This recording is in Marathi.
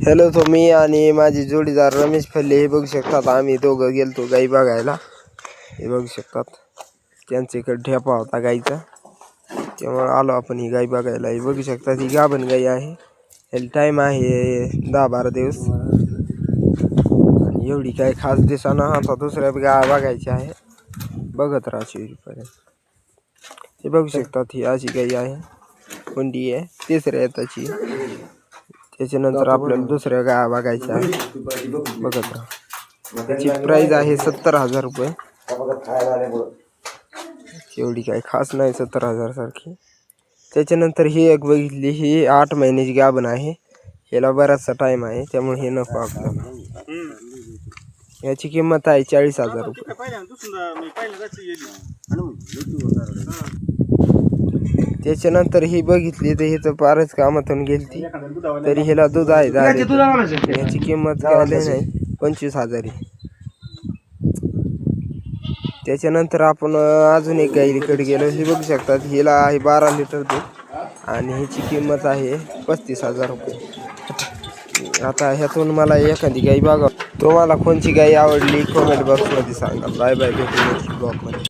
हॅलो, तो मी आणि माझी जोडीदार रमेश फल्ले हे बघू शकतात. आम्ही दोघं गेलतो गाई बघायला. हे बघू शकतात, त्यांच्याकडे ढेपा होता गाईचा, त्यामुळे आलो आपण ही गाई बघायला. हे बघू शकतात, ही गाभण गाई आहे. याला टाईम आहे 10-12 दिवस. आणि एवढी काय खास दिसाना. आता दुसऱ्या गाय बघायची आहे, बघत राहा शेवटपर्यंत. हे बघू शकतात, ही अशी गाई आहे, कोंडी आहे, तिसऱ्या येताची. त्याच्यानंतर आपल्याला दुसऱ्या गाय बघायच्या आहे, बघत राहा. त्याची प्राइस आहे 70,000 रुपये. एवढी काही खास नाही, 70,000 सारखी. त्याच्यानंतर ही एक बघितली, ही 8 महिन्याची गाभण आहे. याला बराचसा टाइम आहे, त्यामुळे हे नको आपल्याला. याची किंमत आहे 40,000 रुपये. त्याच्यानंतर ही बघितली तर हिचं फारच कामातून गेलती, तरी ह्याला दूध आहे. याची किंमत काय नाही, 25,000. त्याच्यानंतर आपण अजून एक गाईकडे गेलो. हे बघू शकतात, हिला आहे 12 लिटर दूध आणि ह्याची किंमत आहे 35,000 रुपये. आता ह्यातून मला एखादी गाई बघा. तुम्हाला कोणची गाई आवडली कमेंट बॉक्समध्ये सांगा. बाय बाय, भेटू नेक्स्ट ब्लॉगमध्ये.